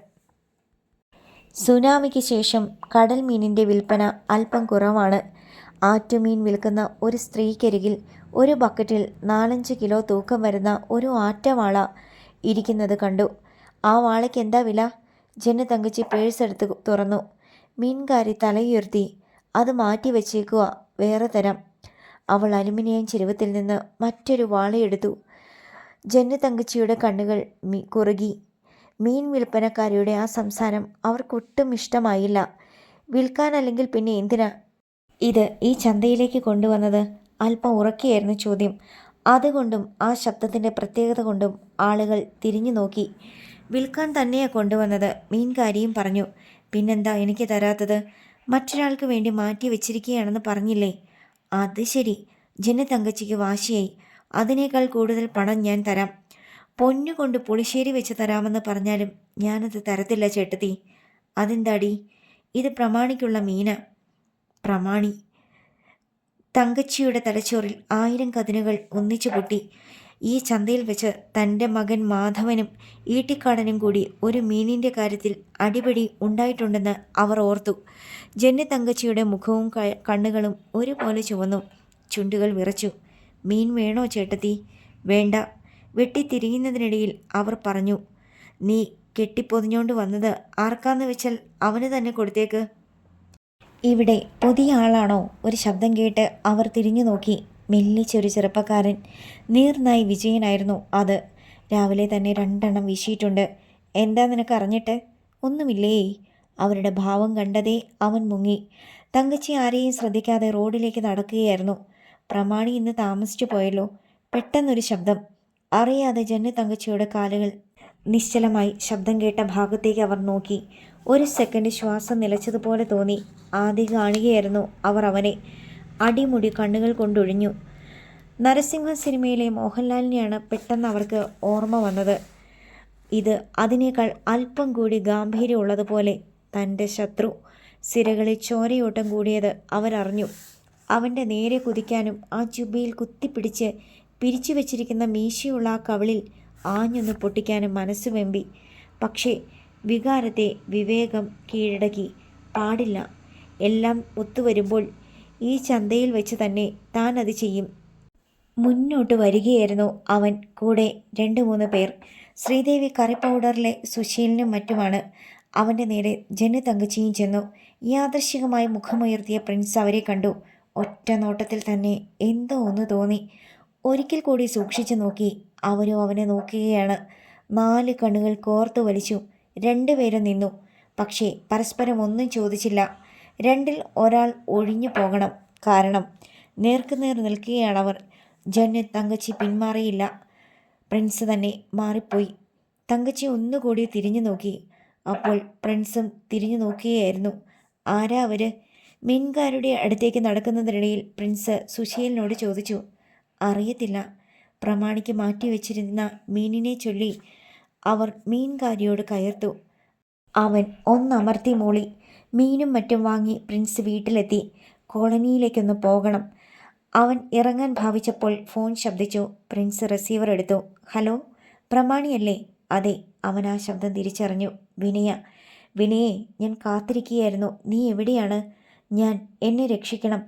സുനാമിക്ക് ശേഷം കടൽ മീനിൻ്റെ വിൽപ്പന അല്പം കുറവാണ്. ആറ്റുമീൻ വിൽക്കുന്ന ഒരു സ്ത്രീക്കരികിൽ ഒരു ബക്കറ്റിൽ 4-5 കിലോ തൂക്കം വരുന്ന ഒരു ആറ്റവാള ഇരിക്കുന്നത് കണ്ടു. ആ വാളയ്ക്ക് എന്താ വില? ജന്നു തങ്കച്ചി പേഴ്സെടുത്ത് തുറന്നു. മീൻകാരി തലയുയർത്തി. അത് മാറ്റി വച്ചേക്കുക, വേറെ തരാം. അവൾ അലുമിനിയം ചെരുവത്തിൽ നിന്ന് മറ്റൊരു വാളയെടുത്തു. ജന്നു തങ്കച്ചിയുടെ കണ്ണുകൾ കുറുകി. മീൻ വിൽപ്പനക്കാരിയുടെ ആ സംസാരം അവർക്കൊട്ടും ഇഷ്ടമായില്ല. വിൽക്കാനല്ലെങ്കിൽ പിന്നെ എന്തിനാ ഇത് ഈ ചന്തയിലേക്ക് കൊണ്ടുവന്നത്? അല്പം ഉറക്കെയായിരുന്നു ചോദ്യം. അതുകൊണ്ടും ആ ശബ്ദത്തിൻ്റെ പ്രത്യേകത കൊണ്ടും ആളുകൾ തിരിഞ്ഞു നോക്കി. വിൽക്കാൻ തന്നെയാണ് കൊണ്ടുവന്നത്, മീൻകാരിയും പറഞ്ഞു. പിന്നെന്താ എനിക്ക് തരാത്തത്? മറ്റൊരാൾക്ക് വേണ്ടി മാറ്റി വെച്ചിരിക്കുകയാണെന്ന് പറഞ്ഞില്ലേ? അത് ശരി. ജന്നു തങ്കച്ചിക്ക് വാശിയായി. അതിനേക്കാൾ കൂടുതൽ പണം ഞാൻ തരാം. പൊന്നുകൊണ്ട് പുളിശ്ശേരി വെച്ച് തരാമെന്ന് പറഞ്ഞാലും ഞാനത് തരത്തില്ല ചേട്ടത്തി. അതെന്താടി? ഇത് പ്രമാണിക്കുള്ള മീന. പ്രമാണി. തങ്കച്ചിയുടെ തലച്ചോറിൽ 1000 കതിനുകൾ ഒന്നിച്ചു പൊട്ടി. ഈ ചന്തയിൽ വെച്ച് തൻ്റെ മകൻ മാധവനും ഈട്ടിക്കാടനും കൂടി ഒരു മീനിൻ്റെ കാര്യത്തിൽ അടിപിടി ഉണ്ടായിട്ടുണ്ടെന്ന് അവർ ഓർത്തു. ജന്നു തങ്കച്ചിയുടെ മുഖവും കണ്ണുകളും ഒരുപോലെ ചുവന്നു. ചുണ്ടുകൾ വിറച്ചു. മീൻ വേണോ ചേട്ടത്തി? വേണ്ട. വെട്ടിത്തിരിയുന്നതിനിടയിൽ അവർ പറഞ്ഞു, നീ കെട്ടിപ്പൊതിഞ്ഞോണ്ട് വന്നത് ആർക്കാന്ന് വെച്ചാൽ അവന് തന്നെ കൊടുത്തേക്ക്. ഇവിടെ പുതിയ ആളാണോ? ഒരു ശബ്ദം കേട്ട് അവർ തിരിഞ്ഞു നോക്കി. മെല്ലിച്ചൊരു ചെറുപ്പക്കാരൻ. നീർനായി വിജയനായിരുന്നു അത്. രാവിലെ തന്നെ 2 എണ്ണം വീശിയിട്ടുണ്ട്. എന്താ നിനക്ക് അറിഞ്ഞിട്ട്? ഒന്നുമില്ലേ? അവരുടെ ഭാവം കണ്ടതേ അവൻ മുങ്ങി. തങ്കച്ചി ആരെയും ശ്രദ്ധിക്കാതെ റോഡിലേക്ക് നടക്കുകയായിരുന്നു. പ്രമാണി ഇന്ന് താമസിച്ചു പോയല്ലോ. പെട്ടെന്നൊരു ശബ്ദം. അറിയാതെ ജന്നു തങ്കച്ചിയുടെ കാലുകൾ നിശ്ചലമായി. ശബ്ദം കേട്ട ഭാഗത്തേക്ക് അവർ നോക്കി. ഒരു സെക്കൻഡ് ശ്വാസം നിലച്ചതുപോലെ തോന്നി. ആദ്യം കാണുകയായിരുന്നു അവർ അവനെ. അടിമുടി കണ്ണുകൾ കൊണ്ടൊഴിഞ്ഞു. നരസിംഹ സിനിമയിലെ മോഹൻലാലിനെയാണ് പെട്ടെന്ന് അവർക്ക് ഓർമ്മ വന്നത്. ഇത് അതിനേക്കാൾ അല്പം കൂടി ഗാംഭീര്യമുള്ളതുപോലെ. തൻ്റെ ശത്രു സിരകളിൽ ചോരയോട്ടം കൂടിയത് അവരറിഞ്ഞു. അവൻ്റെ നേരെ കുതിക്കാനും ആ ജുബയിൽ കുത്തിപ്പിടിച്ച് പിരിച്ചു വച്ചിരിക്കുന്ന മീശയുള്ള ആ കവിളിൽ ആഞ്ഞൊന്ന് പൊട്ടിക്കാനും മനസ്സ് വെമ്പി. പക്ഷേ വികാരത്തെ വിവേകം കീഴടക്കി. പാടില്ല. എല്ലാം ഒത്തുവരുമ്പോൾ ഈ ചന്തയിൽ വെച്ച് തന്നെ താൻ അത് ചെയ്യും. മുന്നോട്ട് വരികയായിരുന്നു അവൻ. കൂടെ 2-3 പേർ. ശ്രീദേവി കറി പൗഡറിലെ സുശീലിനും മറ്റുമാണ്. അവൻ്റെ നേരെ ജന്നു തങ്കച്ചിയും ചെന്നു. യാദൃശ്ചികമായി മുഖമുയർത്തിയ പ്രിൻസ് അവരെ കണ്ടു. ഒറ്റ നോട്ടത്തിൽ തന്നെ എന്തോ ഒന്ന് തോന്നി. ഒരിക്കൽ കൂടി സൂക്ഷിച്ചു നോക്കി. അവരും അവനെ നോക്കുകയാണ്. 4 കണ്ണുകൾ കോർത്തു വലിച്ചു. 2 പേരും നിന്നു. പക്ഷേ പരസ്പരം ഒന്നും ചോദിച്ചില്ല. 2-ൽ ഒരാൾ ഒഴിഞ്ഞു പോകണം. കാരണം നേർക്കുനേർ നിൽക്കുകയാണവർ. ജന്നു തങ്കച്ചി പിന്മാറിയില്ല. പ്രിൻസ് തന്നെ മാറിപ്പോയി. തങ്കച്ചി ഒന്നുകൂടി തിരിഞ്ഞു നോക്കി. അപ്പോൾ പ്രിൻസും തിരിഞ്ഞു നോക്കുകയായിരുന്നു. ആരാ അവര്? മീൻകാരുടെ അടുത്തേക്ക് നടക്കുന്നതിനിടയിൽ പ്രിൻസ് സുശീലിനോട് ചോദിച്ചു. അറിയത്തില്ല. പ്രമാണിക്ക് മാറ്റിവെച്ചിരുന്ന മീനിനെ ചൊല്ലി അവർ മീൻകാരിയോട് കയർത്തു. അവൻ ഒന്നമർത്തി മൂളി. മീനും മറ്റും വാങ്ങി പ്രിൻസ് വീട്ടിലെത്തി. കോളനിയിലേക്കൊന്ന് പോകണം. അവൻ ഇറങ്ങാൻ ഭാവിച്ചപ്പോൾ ഫോൺ ശബ്ദിച്ചു. പ്രിൻസ് റിസീവർ എടുത്തു. ഹലോ, പ്രമാണിയല്ലേ? അതെ. അവൻ ആ ശബ്ദം തിരിച്ചറിഞ്ഞു. വിനയെ, ഞാൻ കാത്തിരിക്കുകയായിരുന്നു. നീ എവിടെയാണ്? എന്നെ രക്ഷിക്കണം.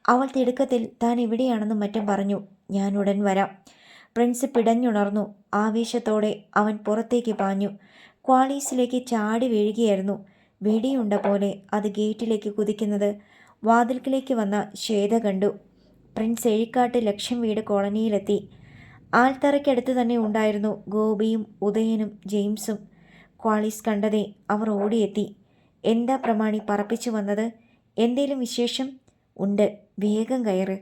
അവൾ തിടുക്കത്തിൽ താൻ എവിടെയാണെന്നും മറ്റും പറഞ്ഞു. ഞാൻ ഉടൻ വരാം. പ്രിൻസ് പിടഞ്ഞുണർന്നു. ആവേശത്തോടെ അവൻ പുറത്തേക്ക് പാഞ്ഞു. ക്വാളീസിലേക്ക് ചാടി വീഴുകയായിരുന്നു. വെടിയുണ്ട പോലെ അത് ഗേറ്റിലേക്ക് കുതിക്കുന്നത് വാതിൽക്കിലേക്ക് വന്ന ശ്വേത കണ്ടു. പ്രിൻസ് എഴിക്കാട്ട് ലക്ഷം വീട് കോളനിയിലെത്തി. ആൽത്തറയ്ക്കടുത്ത് തന്നെ ഉണ്ടായിരുന്നു ഗോപിയും ഉദയനും ജെയിംസും. ക്വാളീസ് കണ്ടതേ അവർ ഓടിയെത്തി. എന്താ പ്രമാണി പറപ്പിച്ചു വന്നത്? എന്തേലും വിശേഷം? ഉണ്ട്, വേഗം കയറ്.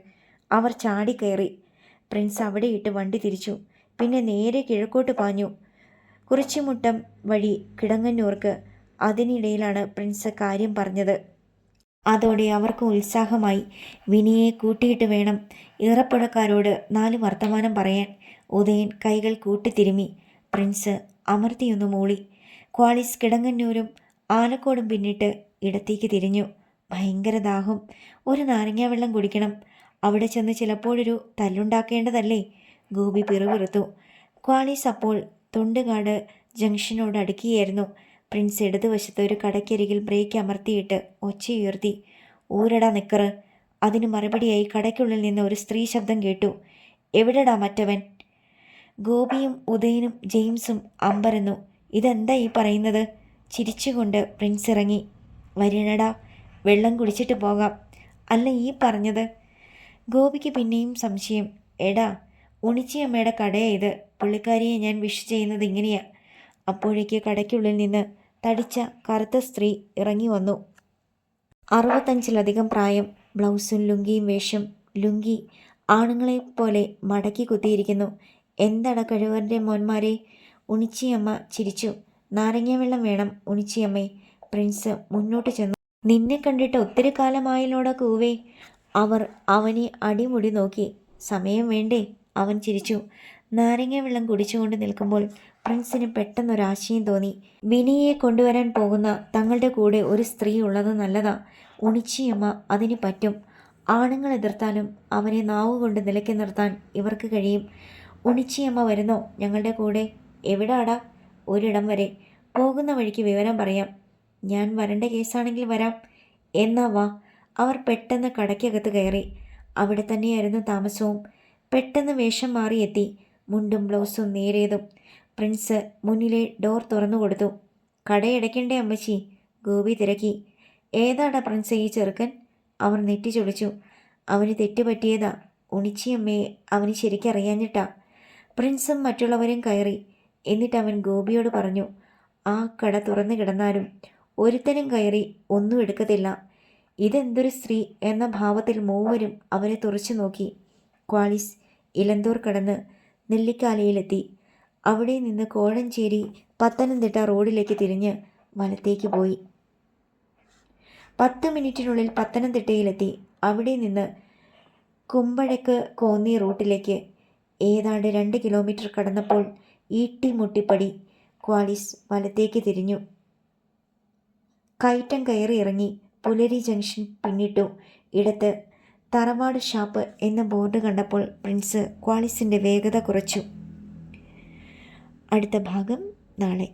അവർ ചാടിക്കയറി. പ്രിൻസ് അവിടെ ഇട്ട് വണ്ടി തിരിച്ചു. പിന്നെ നേരെ കിഴക്കോട്ട് പാഞ്ഞു. കുറിച്ചിമുട്ടം വഴി കിടങ്ങന്നൂർക്ക്. അതിനിടയിലാണ് പ്രിൻസ് കാര്യം പറഞ്ഞത്. അതോടെ അവർക്ക് ഉത്സാഹമായി. വിനിയെ കൂട്ടിയിട്ട് വേണം ഇറപ്പുഴക്കാരോട് 4 വർത്തമാനം പറയാൻ. ഉദയൻ കൈകൾ കൂട്ടിത്തിരുമി. പ്രിൻസ് അമർത്തിയൊന്നു മൂളി. ക്വാളിസ് കിടങ്ങന്നൂരും ആലക്കോടും പിന്നിട്ട് ഇടത്തേക്ക് തിരിഞ്ഞു. ഭയങ്കര ദാഹം. ഒരു നാരങ്ങാ വെള്ളം കുടിക്കണം. അവിടെ ചെന്ന് ചിലപ്പോഴൊരു തല്ലുണ്ടാക്കേണ്ടതല്ലേ? ഗോപി പിറുപിറുത്തു. ക്വാളിസ് അപ്പോൾ തൊണ്ടുകാട് ജംഗ്ഷനോട് അടുക്കുകയായിരുന്നു. പ്രിൻസ് ഇടതുവശത്ത് ഒരു കടയ്ക്കരികിൽ ബ്രേക്ക് അമർത്തിയിട്ട് ഒച്ചയുയർത്തി. ഊരടാ നിക്കറ്. അതിന് മറുപടിയായി കടയ്ക്കുള്ളിൽ നിന്ന് ഒരു സ്ത്രീ ശബ്ദം കേട്ടു. എവിടെടാ മറ്റവൻ? ഗോപിയും ഉദയനും ജെയിംസും അമ്പരന്നു. ഇതെന്താ ഈ പറയുന്നത്? ചിരിച്ചുകൊണ്ട് പ്രിൻസ് ഇറങ്ങി. വരണടാ, വെള്ളം കുടിച്ചിട്ട് പോകാം. അല്ല, ഈ പറഞ്ഞത്? ഗോപിക്ക് പിന്നെയും സംശയം. എടാ, ഉണിച്ചിയമ്മയുടെ കടയാ ഇത്. പുള്ളിക്കാരിയെ ഞാൻ വിഷ് ചെയ്യുന്നത് ഇങ്ങനെയാ. അപ്പോഴേക്ക് കടയ്ക്കുള്ളിൽ നിന്ന് തടിച്ച കറുത്ത സ്ത്രീ ഇറങ്ങി വന്നു. 65-ലധികം പ്രായം. ബ്ലൗസും ലുങ്കിയും വേഷം. ലുങ്കി ആണുങ്ങളെപ്പോലെ മടക്കി കുത്തിയിരിക്കുന്നു. എന്താടാ കഴിവരുടെ മോന്മാരെ? ഉണിച്ചിയമ്മ ചിരിച്ചു. നാരങ്ങ വെള്ളം വേണം ഉണിച്ചിയമ്മേ. പ്രിൻസ് മുന്നോട്ട് ചെന്നു. നിന്നെ കണ്ടിട്ട് ഒത്തിരി കാലമായല്ലോടാ കൂവേ. അവർ അവനെ അടിമുടി നോക്കി. സമയം വേണ്ടേ? അവൻ ചിരിച്ചു. നാരങ്ങ വെള്ളം കുടിച്ചുകൊണ്ട് നിൽക്കുമ്പോൾ പ്രിൻസിന് പെട്ടെന്നൊരാശയം തോന്നി. വിനിയെ കൊണ്ടുവരാൻ പോകുന്ന തങ്ങളുടെ കൂടെ ഒരു സ്ത്രീ ഉള്ളത് നല്ലതാ. ഉണിച്ചിയമ്മ അതിന് പറ്റും. ആണുങ്ങൾ എതിർത്താലും അവനെ നാവുകൊണ്ട് നിലയ്ക്ക് നിർത്താൻ ഇവർക്ക് കഴിയും. ഉണിച്ചിയമ്മ വരുന്നോ ഞങ്ങളുടെ കൂടെ? എവിടാടാ? ഒരിടം വരെ. പോകുന്ന വഴിക്ക് വിവരം പറയാം. ഞാൻ വരേണ്ട കേസാണെങ്കിൽ വരാം. എന്നാ വാ. അവർ പെട്ടെന്ന് കടയ്ക്കകത്ത് കയറി. അവിടെ തന്നെയായിരുന്നു താമസവും. പെട്ടെന്ന് വേഷം മാറിയെത്തി. മുണ്ടും ബ്ലൗസും നേരിയതും. പ്രിൻസ് മുന്നിലെ ഡോർ തുറന്നു കൊടുത്തു. കടയടയ്ക്കണ്ടേ അമ്മച്ചി? ഗോപി തിരക്കി. ഏതാടാ പ്രിൻസ് ഈ ചെറുക്കൻ? അവർ നെറ്റിച്ചൊളിച്ചു. അവന് തെറ്റുപറ്റിയതാ. ഉണിച്ചിയമ്മയെ അവന് ശരിക്കറിയാഞ്ഞിട്ടാ. പ്രിൻസും മറ്റുള്ളവരും കയറി. എന്നിട്ട് അവൻ ഗോപിയോട് പറഞ്ഞു. ആ കട തുറന്നു കിടന്നാലും ഒരുത്തനും കയറി ഒന്നും എടുക്കത്തില്ല. ഇതെന്തൊരു സ്ത്രീ എന്ന ഭാവത്തിൽ മൂവരും അവരെ തുറച്ചു നോക്കി. ക്വാളിസ് ഇലന്തൂർ കടന്ന് നെല്ലിക്കാലയിലെത്തി. അവിടെ നിന്ന് കോഴഞ്ചേരി പത്തനംതിട്ട റോഡിലേക്ക് തിരിഞ്ഞ് വലത്തേക്ക് പോയി. 10 മിനിറ്റിനുള്ളിൽ പത്തനംതിട്ടയിലെത്തി. അവിടെ നിന്ന് കുമ്പഴക്ക് കോന്നി റൂട്ടിലേക്ക് ഏതാണ്ട് 2 കിലോമീറ്റർ കടന്നപ്പോൾ ഈട്ടിമുട്ടിപ്പടി ക്വാളിസ് വലത്തേക്ക് തിരിഞ്ഞു. കയറ്റം കയറി ഇറങ്ങി പുലരി ജംഗ്ഷൻ പിന്നിട്ടു. ഇടത്ത് തറവാട് ഷാപ്പ് എന്ന ബോർഡ് കണ്ടപ്പോൾ പ്രിൻസ് ക്വാളിസിൻ്റെ വേഗത കുറച്ചു. അടുത്ത ഭാഗം നാളെ.